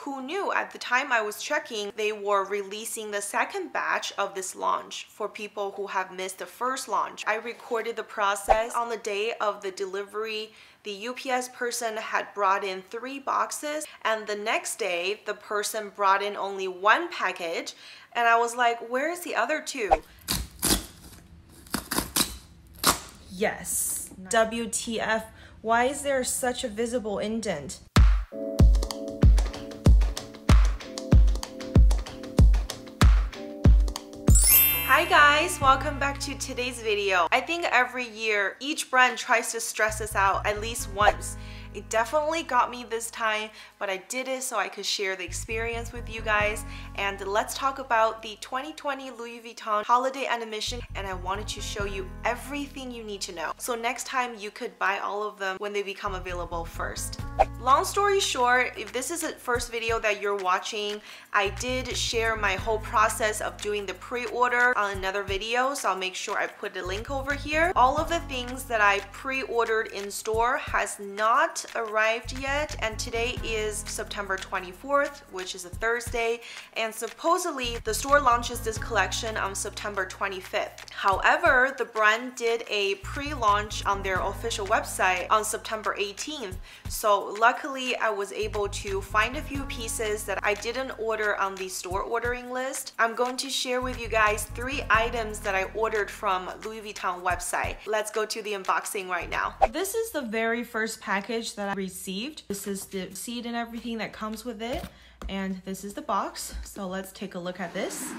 Who knew? At the time I was checking, they were releasing the second batch of this launch for people who have missed the first launch. I recorded the process on the day of the delivery. The UPS person had brought in 3 boxes, and the next day the person brought in only 1 package, and I was like, where's the other 2? Yes. WTF, why is there such a visible indent? Hi guys, welcome back to today's video. I think every year each brand tries to stress us out at least once. It definitely got me this time, but I did it so I could share the experience with you guys. And let's talk about the 2020 Louis Vuitton holiday animation, and I wanted to show you everything you need to know. So next time you could buy all of them when they become available first. Long story short, if this is the first video that you're watching, I did share my whole process of doing the pre-order on another video, so I'll make sure I put the link over here. All of the things that I pre-ordered in store has not arrived yet, and today is September 24th, which is a Thursday, and supposedly the store launches this collection on September 25th. However, the brand did a pre-launch on their official website on September 18th, so luckily I was able to find a few pieces that I didn't order on the store ordering list. I'm going to share with you guys 3 items that I ordered from Louis Vuitton website. Let's go to the unboxing right now. This is the very first package that I received. This is the receipt and everything that comes with it, and this is the box. So let's take a look at this.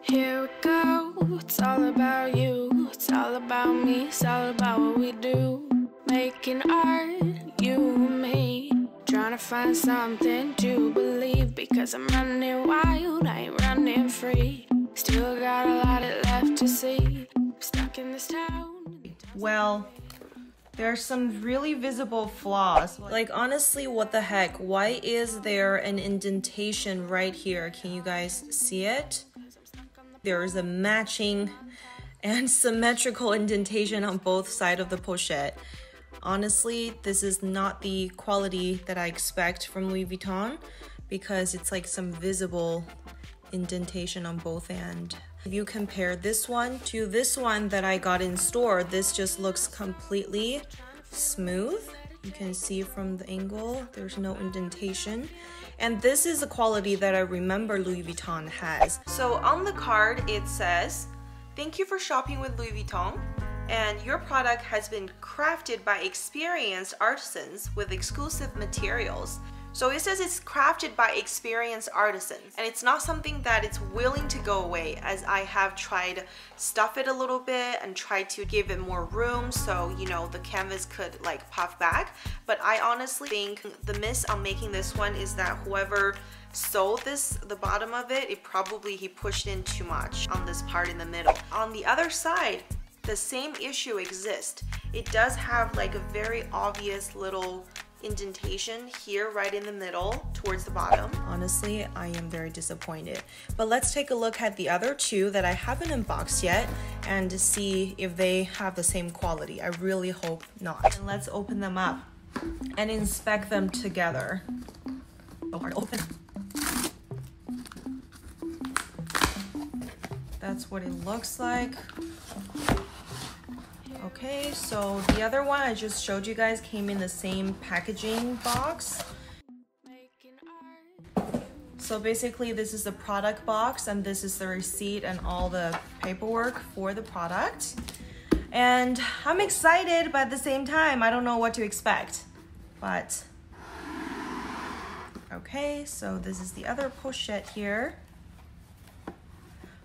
Here we go, it's all about you, it's all about me, it's all about what we do. Making art, you and me, trying to find something to believe, because I'm running wild, I ain't running free. Still got a lot left to see, I'm stuck in this town. Well, there are some really visible flaws. Like, honestly, what the heck? Why is there an indentation right here? Can you guys see it? There's a matching and symmetrical indentation on both sides of the pochette. Honestly, this is not the quality that I expect from Louis Vuitton, because it's like some visible indentation on both ends. If you compare this one to this one that I got in store, this just looks completely smooth. You can see from the angle, there's no indentation. And this is the quality that I remember Louis Vuitton has. So on the card, it says, "Thank you for shopping with Louis Vuitton, and your product has been crafted by experienced artisans with exclusive materials." So it says it's crafted by experienced artisans, and it's not something that it's willing to go away, as I have tried to stuff it a little bit and tried to give it more room so, you know, the canvas could like puff back. But I honestly think the miss on making this one is that whoever sewed this, the bottom of it, he pushed in too much on this part in the middle. On the other side, the same issue exists. It does have like a very obvious little indentation here right in the middle towards the bottom. Honestly, I am very disappointed. But let's take a look at the other 2 that I haven't unboxed yet and see if they have the same quality. I really hope not. And let's open them up and inspect them together. So hard to open. That's what it looks like. Okay, so the other one I just showed you guys came in the same packaging box. So basically this is the product box, and this is the receipt and all the paperwork for the product. And I'm excited, but at the same time, I don't know what to expect. But okay, so this is the other pochette here.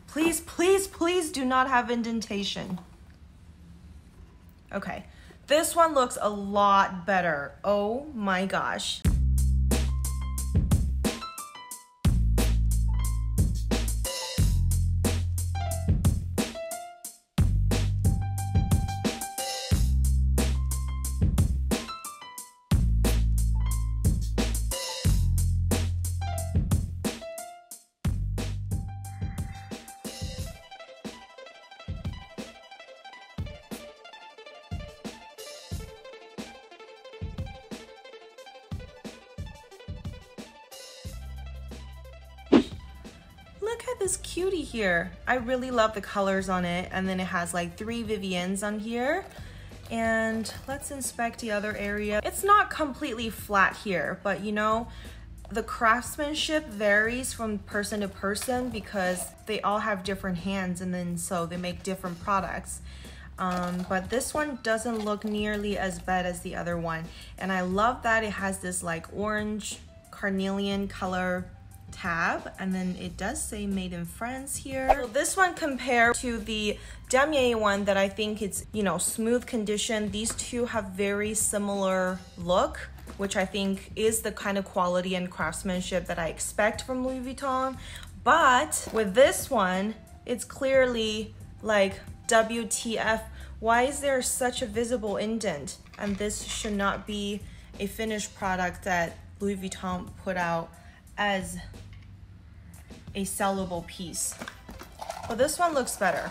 Please, please, please do not have indentation. Okay, this one looks a lot better. Oh my gosh. at this cutie here. I really love the colors on it. And then it has like 3 Viviennes on here. And let's inspect the other area. It's not completely flat here, but you know, the craftsmanship varies from person to person because they all have different hands, and then so they make different products. But this one doesn't look nearly as bad as the other one. And I love that it has this like orange carnelian color tab, and then it does say made in France here. So this one compared to the damier one that I think it's, you know, smooth condition, these two have very similar look, which I think is the kind of quality and craftsmanship that I expect from Louis Vuitton. But with this one, it's clearly like WTF, why is there such a visible indent? And this should not be a finished product that Louis Vuitton put out as a sellable piece. But this one looks better,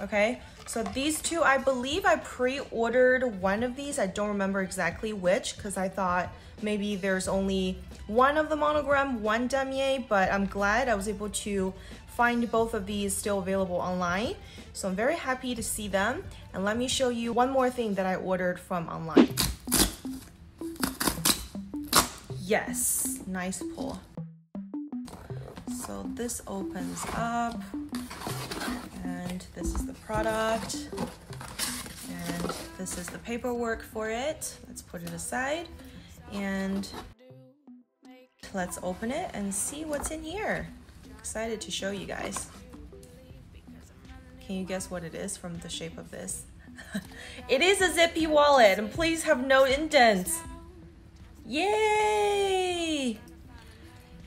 okay? So these two, I believe I pre-ordered one of these. I don't remember exactly which, because I thought maybe there's only one of the monogram, one damier, but I'm glad I was able to find both of these still available online. So I'm very happy to see them. And let me show you one more thing that I ordered from online. Yes, nice pull. So this opens up, and this is the product, and this is the paperwork for it. Let's put it aside, and let's open it and see what's in here. Excited to show you guys. Can you guess what it is from the shape of this? It is a Zippy Wallet, and please have no indents. Yay!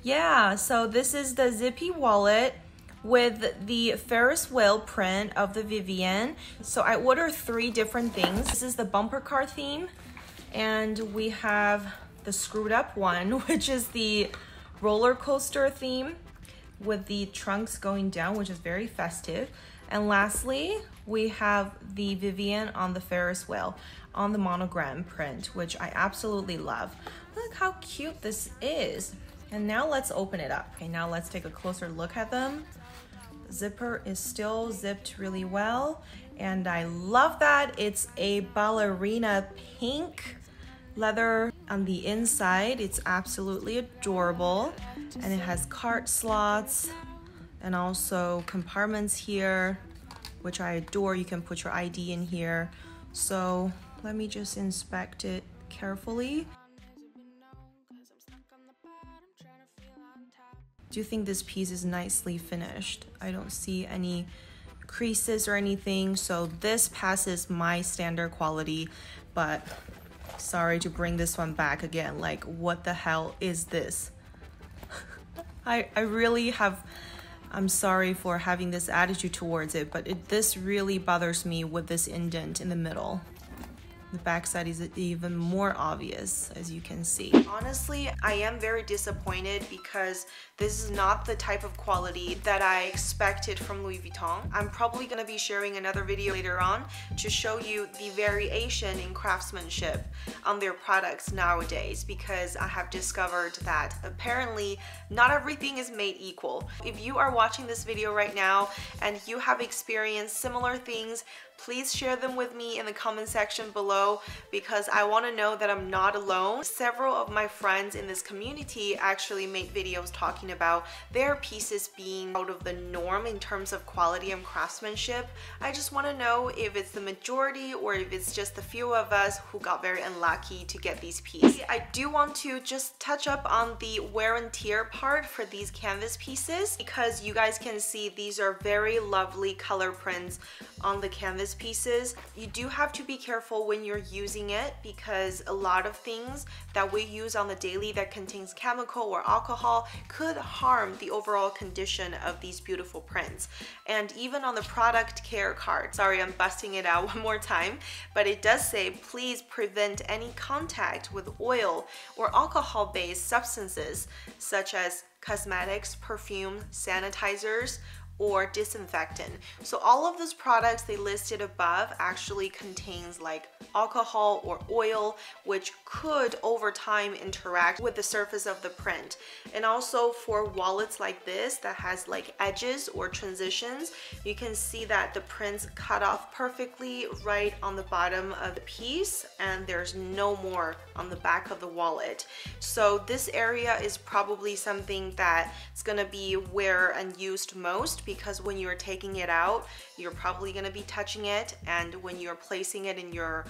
Yeah, so this is the Zippy Wallet with the Ferris wheel print of the Vivienne. So I ordered 3 different things. This is the bumper car theme, and we have the screwed up one, which is the roller coaster theme with the trunks going down, which is very festive. And lastly, we have the Vivienne on the Ferris wheel on the monogram print, which I absolutely love. Look how cute this is. And now let's open it up. Okay, now let's take a closer look at them. The zipper is still zipped really well. And I love that it's a ballerina pink leather on the inside. It's absolutely adorable. And it has cart slots and also compartments here, which I adore. You can put your ID in here. So let me just inspect it carefully. Do you think this piece is nicely finished? I don't see any creases or anything, so this passes my standard quality, but sorry to bring this one back again. Like, what the hell is this? I really have, I'm sorry for having this attitude towards it, but this really bothers me with this indent in the middle. The backside is even more obvious, as you can see. Honestly, I am very disappointed because this is not the type of quality that I expected from Louis Vuitton. I'm probably gonna be sharing another video later on to show you the variation in craftsmanship on their products nowadays, because I have discovered that apparently not everything is made equal. If you are watching this video right now and you have experienced similar things, please share them with me in the comment section below, because I want to know that I'm not alone. Several of my friends in this community actually made videos talking about their pieces being out of the norm in terms of quality and craftsmanship. I just want to know if it's the majority or if it's just the few of us who got very unlucky to get these pieces. I do want to just touch up on the wear and tear part for these canvas pieces, because you guys can see these are very lovely color prints on the canvas pieces. You do have to be careful when you're using it, because a lot of things that we use on the daily that contains chemical or alcohol could harm the overall condition of these beautiful prints. And even on the product care card, sorry, I'm busting it out one more time, but it does say please prevent any contact with oil or alcohol-based substances such as cosmetics, perfume, sanitizers, or disinfectant. So all of those products they listed above actually contains like alcohol or oil, which could over time interact with the surface of the print. And also for wallets like this that has like edges or transitions, you can see that the prints cut off perfectly right on the bottom of the piece, and there's no more on the back of the wallet. So this area is probably something that's gonna be wear and used most, because when you're taking it out, you're probably gonna be touching it, and when you're placing it in your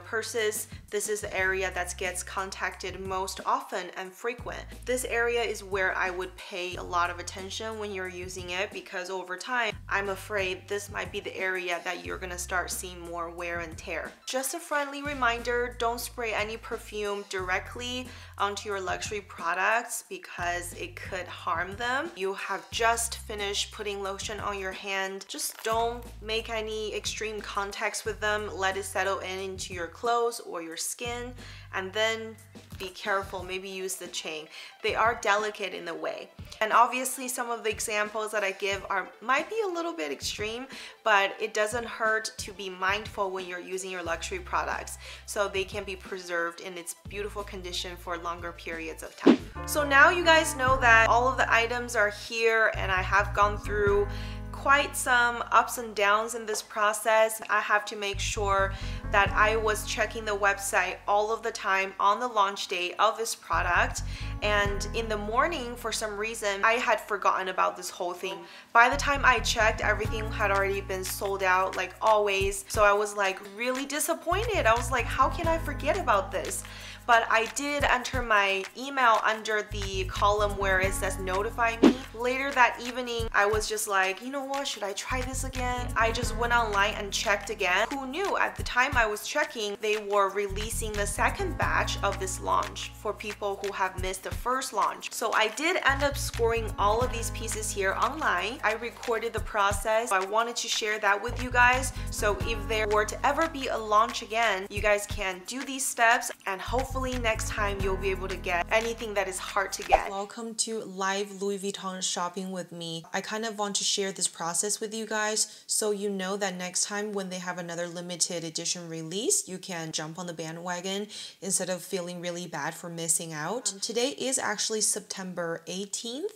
purses, this is the area that gets contacted most often and frequent. This area is where I would pay a lot of attention when you're using it, because over time, I'm afraid this might be the area that you're gonna start seeing more wear and tear. Just a friendly reminder, don't spray any perfume directly onto your luxury products because it could harm them. You have just finished putting lotion on your hand. Just don't make any extreme contacts with them. Let it settle into your clothes or your skin, and then be careful, maybe use the chain. They are delicate in a way. And obviously some of the examples that I give might be a little bit extreme, but it doesn't hurt to be mindful when you're using your luxury products, so they can be preserved in its beautiful condition for longer periods of time. So now you guys know that all of the items are here, and I have gone through quite some ups and downs in this process. I have to make sure that I was checking the website all of the time on the launch date of this product, and in the morning for some reason I had forgotten about this whole thing. By the time I checked, everything had already been sold out like always, so I was like really disappointed. I was like, how can I forget about this? But I did enter my email under the column where it says notify me. Later that evening, I was just like, you know what, should I try this again? I just went online and checked again. Who knew? At the time I was checking, they were releasing the second batch of this launch for people who have missed the first launch. So I did end up scoring all of these pieces here online. I recorded the process. I wanted to share that with you guys. So if there were to ever be a launch again, you guys can do these steps, and hopefully next time you'll be able to get anything that is hard to get. Welcome to live Louis Vuitton shopping with me. I kind of want to share this process with you guys so you know that next time when they have another limited edition release, you can jump on the bandwagon instead of feeling really bad for missing out. Today is actually September 18th.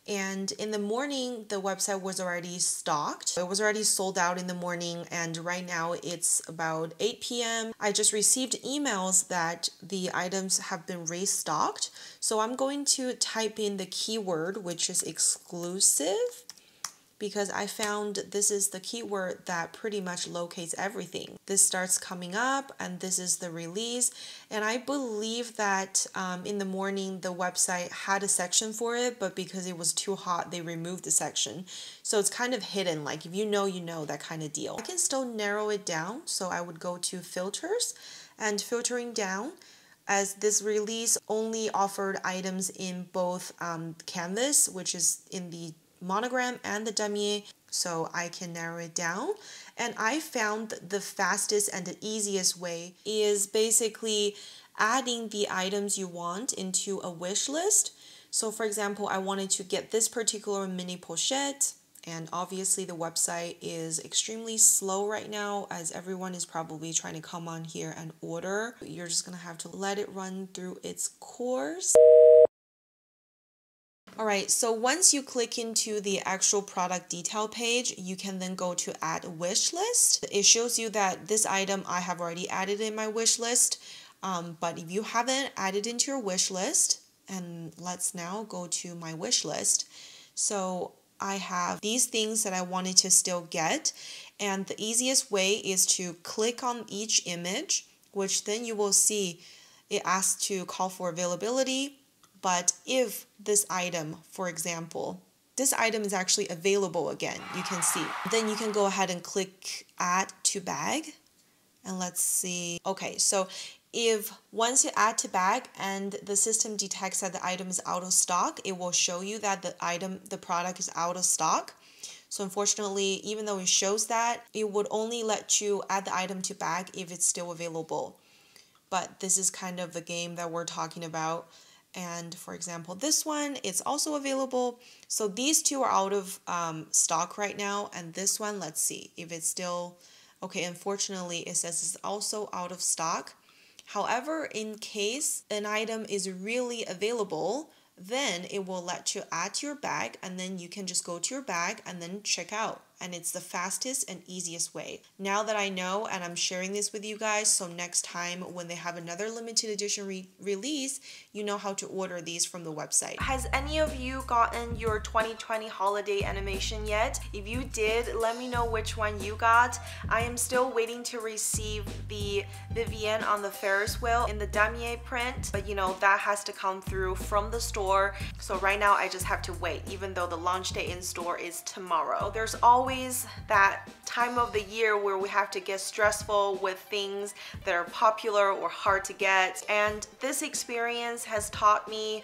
And in the morning, the website was already stocked. It was already sold out in the morning, and right now it's about 8 p.m. I just received emails that the items have been restocked. So I'm going to type in the keyword, which is exclusive, because I found this is the keyword that pretty much locates everything. This starts coming up, and this is the release. And I believe that in the morning, the website had a section for it, but because it was too hot, they removed the section. So it's kind of hidden, like if you know, that kind of deal. I can still narrow it down, so I would go to filters, and filtering down, as this release only offered items in both canvas, which is in the monogram, and the damier, so I can narrow it down. And I found the fastest and the easiest way is basically adding the items you want into a wish list. So for example, I wanted to get this particular mini pochette, and obviously the website is extremely slow right now as everyone is probably trying to come on here and order. You're just gonna have to let it run through its course. Alright, so once you click into the actual product detail page, you can then go to add wish list. It shows you that this item I have already added in my wish list, but if you haven't added into your wish list, and let's now go to my wish list. So I have these things that I wanted to still get, and the easiest way is to click on each image, which then you will see it asks to call for availability. But if this item, for example, this item is actually available again, you can see, then you can go ahead and click add to bag. And let's see. Okay, so if once you add to bag and the system detects that the item is out of stock, it will show you that the product is out of stock. So unfortunately, even though it shows that, it would only let you add the item to bag if it's still available. But this is kind of the game that we're talking about. And for example, this one, it's also available. So these two are out of stock right now. And this one, let's see if it's still, okay, unfortunately, it says it's also out of stock. However, in case an item is really available, then it will let you add to your bag, and then you can just go to your bag and then check out. And it's the fastest and easiest way. Now that I know, and I'm sharing this with you guys, so next time when they have another limited edition release, you know how to order these from the website. Has any of you gotten your 2020 holiday animation yet? If you did, let me know which one you got. I am still waiting to receive the Vivienne on the Ferris wheel in the damier print, but you know, that has to come through from the store. So right now I just have to wait, even though the launch day in store is tomorrow. There's always that time of the year where we have to get stressful with things that are popular or hard to get, and this experience has taught me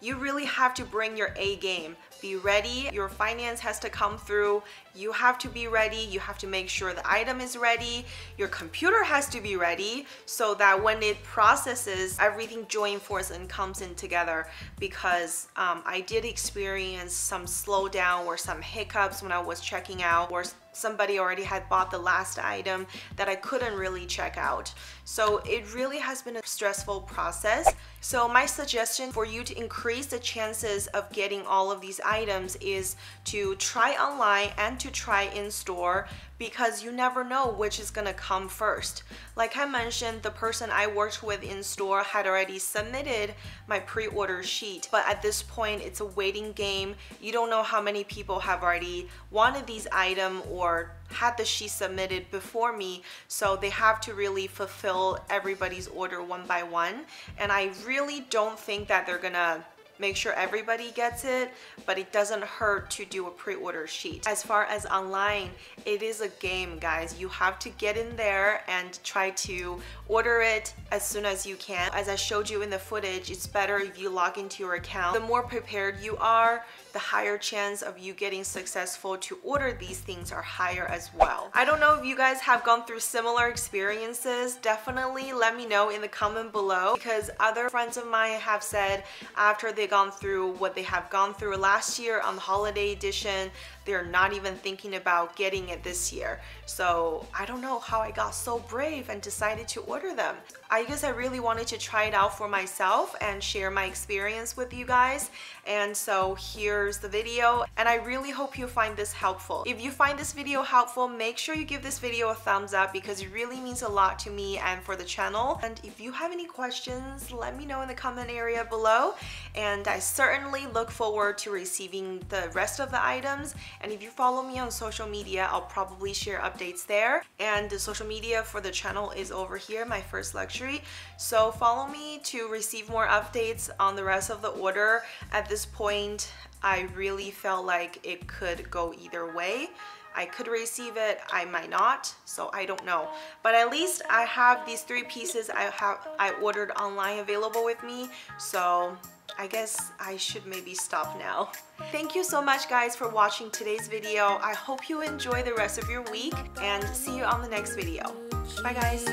you really have to bring your A game. Be ready. Your finance has to come through. You have to be ready. You have to make sure the item is ready. Your computer has to be ready so that when it processes, everything joins force and comes in together. Because I did experience some slowdown or some hiccups when I was checking out, or somebody already had bought the last item that I couldn't really check out. So it really has been a stressful process. So my suggestion for you to increase the chances of getting all of these items is to try online and to try in store, because you never know which is gonna come first. Like I mentioned, the person I worked with in store had already submitted my pre-order sheet, but at this point it's a waiting game. You don't know how many people have already wanted these items or had the sheet submitted before me, so they have to really fulfill everybody's order one by one. And I really don't think that they're gonna make sure everybody gets it, but it doesn't hurt to do a pre-order sheet. As far as online, it is a game, guys. You have to get in there and try to order it as soon as you can. As I showed you in the footage, it's better if you log into your account. The more prepared you are, the higher chance of you getting successful to order these things are higher as well. I don't know if you guys have gone through similar experiences. Definitely let me know in the comment below, because other friends of mine have said after they gone through what they have gone through last year on the holiday edition, they're not even thinking about getting it this year. So I don't know how I got so brave and decided to order them. I guess I really wanted to try it out for myself and share my experience with you guys. And so here's the video, and I really hope you find this helpful. If you find this video helpful, make sure you give this video a thumbs up, because it really means a lot to me and for the channel. And if you have any questions, let me know in the comment area below, and I certainly look forward to receiving the rest of the items. And if you follow me on social media, I'll probably share updates there. And the social media for the channel is over here, my first luxury. So follow me to receive more updates on the rest of the order. At this point, I really felt like it could go either way. I could receive it, I might not, so I don't know. But at least I have these 3 pieces I ordered online available with me, so I guess I should maybe stop now. Thank you so much, guys, for watching today's video. I hope you enjoy the rest of your week, and see you on the next video. Bye, guys.